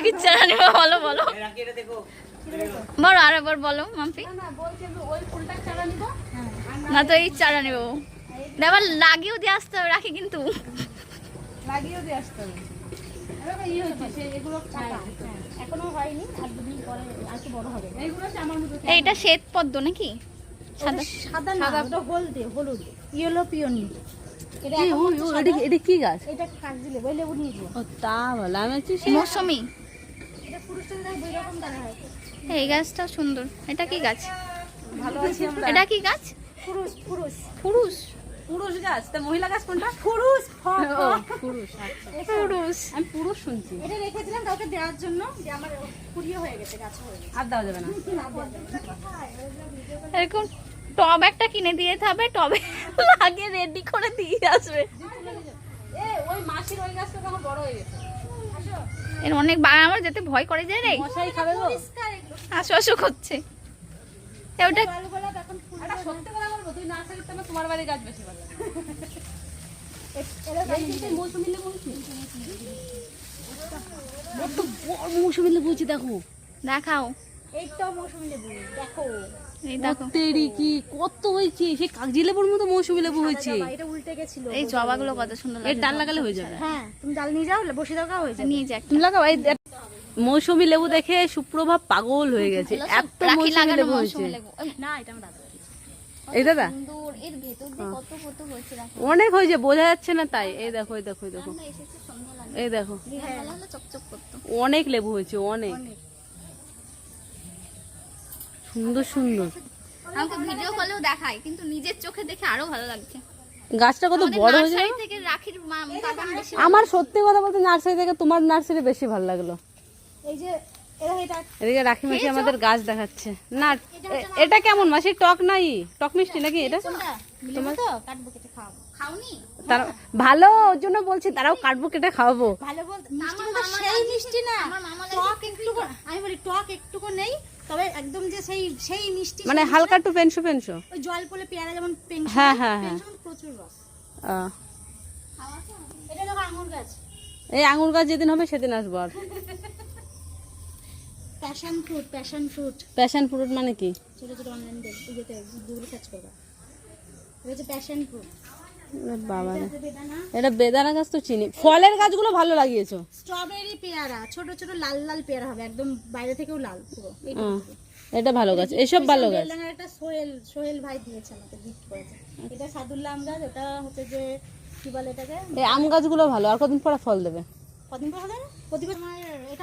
কি চারা নেবো বলো বলো বলো আরেকবার বলো মাম্পি। না তো এই চারা নেবো, এবার লাগিয়েও দিয়ে আসতে হবে, রাখি কিন্তু লাগিয়েও দিয়ে আসতে হবে। এইটা শ্বেত পদ্ম নাকি? সাদা সাদা না, ওটা হলদে, হলুদ, ইয়েলো পিওনি। এটা কি গাছ? এটা কাগজিলে বই লেবু নিয়েছি। ও তা বলে আমি হচ্ছে মৌসুমি। এটা পুরুষের দুই রকম দানা হয়। এই গাছটা সুন্দর। এটা কি গাছ? ভালো আছি আমরা। এটা কি গাছ? পুরুষ পুরুষ পুরুষ। পুরুষ গাছ। তা মহিলা গাছ কোনটা? পুরুষ ও পুরুষ, আচ্ছা। পুরুষ। আমি পুরুষ শুনছি। এটা রেখেছিলাম কাউকে দেওয়ার জন্য, যে আমার কুড়িয়ে হয়ে গেছে, গাছ হয়ে গেছে। আর দেওয়া যাবে না। এরকম টব একটা কিনে দিয়ে হবে, টবে লাগিয়ে রেডি করে দিয়ে আসবে। ওই মাসির ওই গাছটা তো আমার বড় হয়ে গেছে। এর অনেক আমার যেতে ভয় করে যায় রে। মশাই খাবে গো। আসো আসো করছে। ওটা গোলাপ এখন ফুল। এটা সত্যি কথা বলবো, তুই নার্সারিতে আমার তোমার বাড়ির গাছ বেশি ভালো লাগে। মৌসুমী লেবু কত বড় মৌসুমী লেবু হয়েছে দেখো। দেখাও, এইটাও মৌসুমী লেবু, দেখো। এই দেখো তেরি কি কত হয়েছে, সেই কাগজি লেবুর মতো মৌসুমী লেবু হয়েছে। জবা, এটা উল্টে গেছিল। এই জবাগুলো কত সুন্দর এর লাগে। ডাল লাগালে হয়ে যাবে। হ্যাঁ, তুমি ডাল নিয়ে যাও, বসে দাও, হয়ে যাবে। নিয়ে যাক। তুমি লাগাও। এই মৌসুমী লেবু দেখে সুপ্রভা পাগল হয়ে গেছে, এত রাখি মৌসুমী লাগানো লেবু হয়েছে। মৌসুমী লেবু। না, এটা আমার দাদা। এই দাদা সুন্দর, এর ভেতর দিয়ে কত কত হয়েছে রাখি। অনেক হয়েছে, বোঝা যাচ্ছে না তাই। এই দেখো, এই দেখো, এই দেখো, আমরা এসেছি সন্ধ্যা লাগে, এই দেখো, সন্ধ্যা হলে চকচক করতো। অনেক লেবু হয়েছে, অনেক সুন্দর সুন্দর। আমাকে ভিডিও কলেও দেখায়, কিন্তু নিজের চোখে দেখে আরো ভালো লাগছে। গাছটা কত আমাদের বড় হয়েছে। নার্সারি থেকে রাখির বাগান বেশি আমার সত্যি কথা বলতে নার্সারি থেকে তোমার নার্সারি বেশি ভালো লাগলো। এই যে এটা এদিকে রাখি মাসি আমাদের গাছ দেখাচ্ছে না। এটা কেমন মাসি? টক নাই, টক মিষ্টি নাকি এটা? তোমার তো কাটবো, কেটে খাওয়াবো। খাওনি? তারা ভালো, ওর জন্য বলছি তারাও কাটবো কেটে খাওয়াবো। ভালো বলতে মিষ্টি আমার তো মামা সেই মিষ্টি না, আমার মামা টক একটুকু, আমি বলি টক একটুকু নেই, তবে একদম যে সেই মিষ্টি, মানে সেই হালকা একটু পেনসো পেনসো। ওই জল পড়লে পেয়ারা যেমন পেনশন, হ্যাঁ, হ্যাঁ, হ্যাঁ। প্রচুর রস। আহ, এটা দেখো আঙুর গাছ, এই আঙুর গাছ যেদিন হবে সেদিন আসবো। আর passion fruit, passion fruit, passion fruit মানে কি? ছোট ছোট অনলাইন ইয়েতে গুগলে সার্চ করবা, এটা হচ্ছে প্যাশন ফ্রুট। বাবা রে, বেদানা, এটা বেদানা গাছ তো চিনি। ফলের গাছগুলো ভালো লাগিয়েছো। স্ট্রবেরি পেয়ারা, ছোট ছোট লাল লাল পেয়ারা হবে, একদম বাইরে থেকেও লাল পুরো। এটা ভালো গাছ, এসব ভালো গাছ। বেলডাঙার একটা সোহেল ভাই দিয়েছে আমাকে, গিফট করেছে। এটা সাদুল্লাহ আম গাছ, ওটা হচ্ছে যে কি বলে এটাকে, এই আম গাছগুলো ভালো, আর কদিন পরে ফল দেবে। কদিন পর হবে না, প্রতিবার আমার এটা